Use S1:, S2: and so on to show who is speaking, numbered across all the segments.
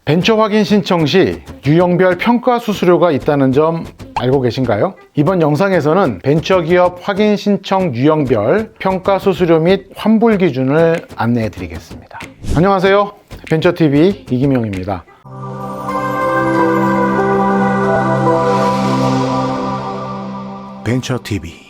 S1: 벤처 확인 신청 시 유형별 평가 수수료가 있다는 점 알고 계신가요? 이번 영상에서는 벤처기업 확인 신청 유형별 평가 수수료 및 환불 기준을 안내해 드리겠습니다. 안녕하세요. 벤처TV 이기명입니다.
S2: 벤처TV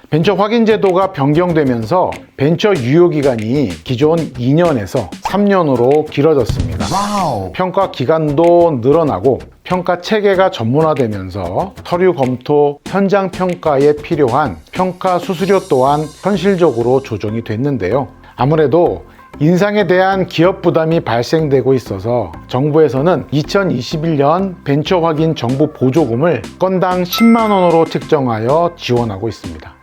S1: 벤처 확인 제도가 변경되면서 벤처 유효기간이 기존 2년에서 3년으로 길어졌습니다.
S2: 와우.
S1: 평가 기간도 늘어나고 평가 체계가 전문화되면서 서류 검토, 현장 평가에 필요한 평가 수수료 또한 현실적으로 조정이 됐는데요. 아무래도 인상에 대한 기업 부담이 발생되고 있어서 정부에서는 2021년 벤처 확인 정부 보조금을 건당 10만 원으로 책정하여 지원하고 있습니다.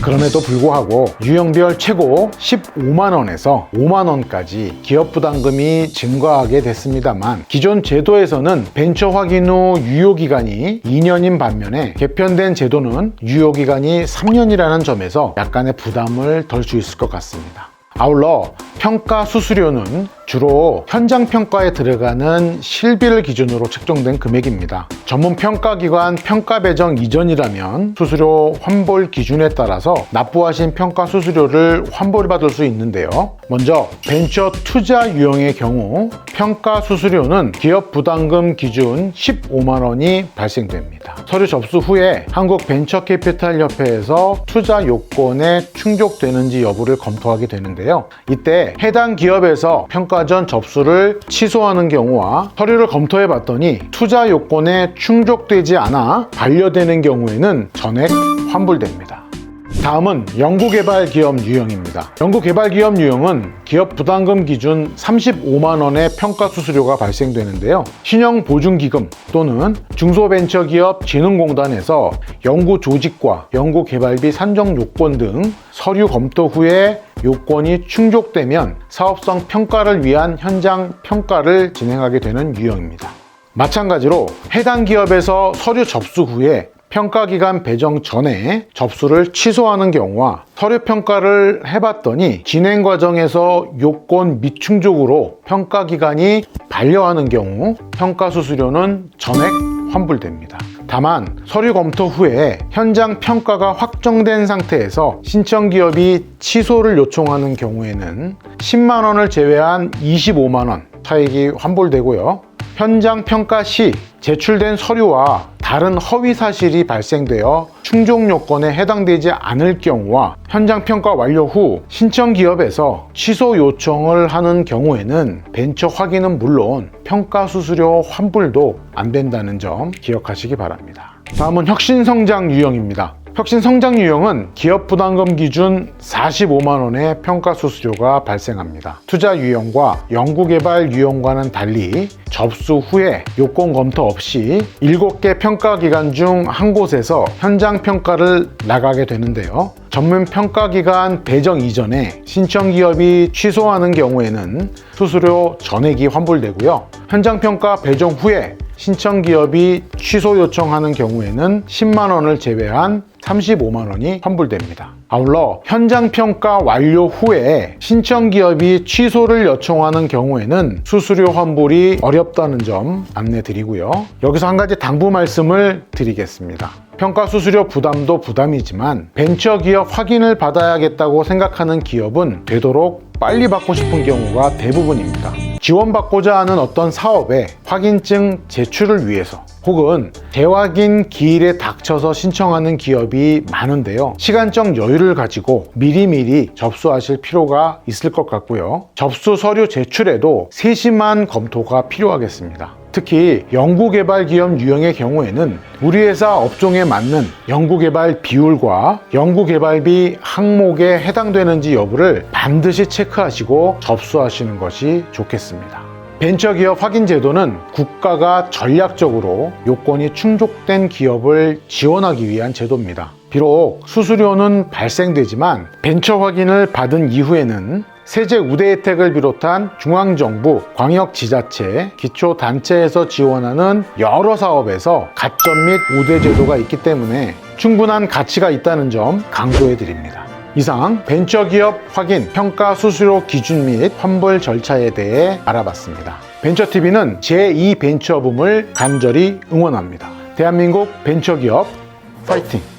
S1: 그럼에도 불구하고 유형별 최고 15만 원에서 5만 원까지 기업 부담금이 증가하게 됐습니다만, 기존 제도에서는 벤처 확인 후 유효기간이 2년인 반면에 개편된 제도는 유효기간이 3년이라는 점에서 약간의 부담을 덜 수 있을 것 같습니다. 아울러 평가 수수료는 주로 현장 평가에 들어가는 실비를 기준으로 책정된 금액입니다. 전문 평가기관 평가 배정 이전이라면 수수료 환불 기준에 따라서 납부하신 평가 수수료를 환불받을 수 있는데요. 먼저 벤처 투자 유형의 경우 평가 수수료는 기업 부담금 기준 15만 원이 발생됩니다. 서류 접수 후에 한국벤처캐피탈협회에서 투자 요건에 충족되는지 여부를 검토하게 되는데요. 이때 해당 기업에서 평가 전 접수를 취소하는 경우와 서류를 검토해 봤더니 투자 요건에 충족되지 않아 반려되는 경우에는 전액 환불됩니다. 다음은 연구개발기업 유형입니다. 연구개발기업 유형은 기업 부담금 기준 35만 원의 평가 수수료가 발생되는데요. 신용보증기금 또는 중소벤처기업 진흥공단에서 연구 조직과 연구개발비 산정 요건 등 서류 검토 후에 요건이 충족되면 사업성 평가를 위한 현장 평가를 진행하게 되는 유형입니다. 마찬가지로 해당 기업에서 서류 접수 후에 평가기간 배정 전에 접수를 취소하는 경우와 서류 평가를 해봤더니 진행 과정에서 요건 미충족으로 평가기간이 반려하는 경우 평가 수수료는 전액 환불됩니다. 다만 서류 검토 후에 현장 평가가 확정된 상태에서 신청 기업이 취소를 요청하는 경우에는 10만 원을 제외한 25만 원 차액이 환불되고요. 현장 평가 시 제출된 서류와 다른 허위 사실이 발생되어 충족 요건에 해당되지 않을 경우와 현장 평가 완료 후 신청 기업에서 취소 요청을 하는 경우에는 벤처 확인은 물론 평가 수수료 환불도 안 된다는 점 기억하시기 바랍니다. 다음은 혁신성장 유형입니다. 혁신성장 유형은 기업 부담금 기준 45만 원의 평가 수수료가 발생합니다. 투자 유형과 연구개발 유형과는 달리 접수 후에 요건 검토 없이 7개 평가 기관 중 한 곳에서 현장 평가를 나가게 되는데요. 전문 평가 기관 배정 이전에 신청 기업이 취소하는 경우에는 수수료 전액이 환불되고요. 현장 평가 배정 후에 신청 기업이 취소 요청하는 경우에는 10만 원을 제외한 35만 원이 환불됩니다. 아울러 현장 평가 완료 후에 신청 기업이 취소를 요청하는 경우에는 수수료 환불이 어렵다는 점 안내 드리고요. 여기서 한 가지 당부 말씀을 드리겠습니다. 평가 수수료 부담도 부담이지만 벤처 기업 확인을 받아야겠다고 생각하는 기업은 되도록 빨리 받고 싶은 경우가 대부분입니다. 지원받고자 하는 어떤 사업에 확인증 제출을 위해서 혹은 재확인 기일에 닥쳐서 신청하는 기업이 많은데요. 시간적 여유를 가지고 미리미리 접수하실 필요가 있을 것 같고요. 접수 서류 제출에도 세심한 검토가 필요하겠습니다. 특히 연구개발 기업 유형의 경우에는 우리 회사 업종에 맞는 연구개발 비율과 연구개발비 항목에 해당되는지 여부를 반드시 체크하시고 접수하시는 것이 좋겠습니다. 벤처기업 확인 제도는 국가가 전략적으로 요건이 충족된 기업을 지원하기 위한 제도입니다. 비록 수수료는 발생되지만 벤처 확인을 받은 이후에는 세제 우대 혜택을 비롯한 중앙정부, 광역지자체, 기초단체에서 지원하는 여러 사업에서 가점 및 우대 제도가 있기 때문에 충분한 가치가 있다는 점 강조해 드립니다. 이상 벤처기업 확인 평가 수수료 기준 및 환불 절차에 대해 알아봤습니다. 벤처TV는 제2벤처붐을 간절히 응원합니다. 대한민국 벤처기업 파이팅!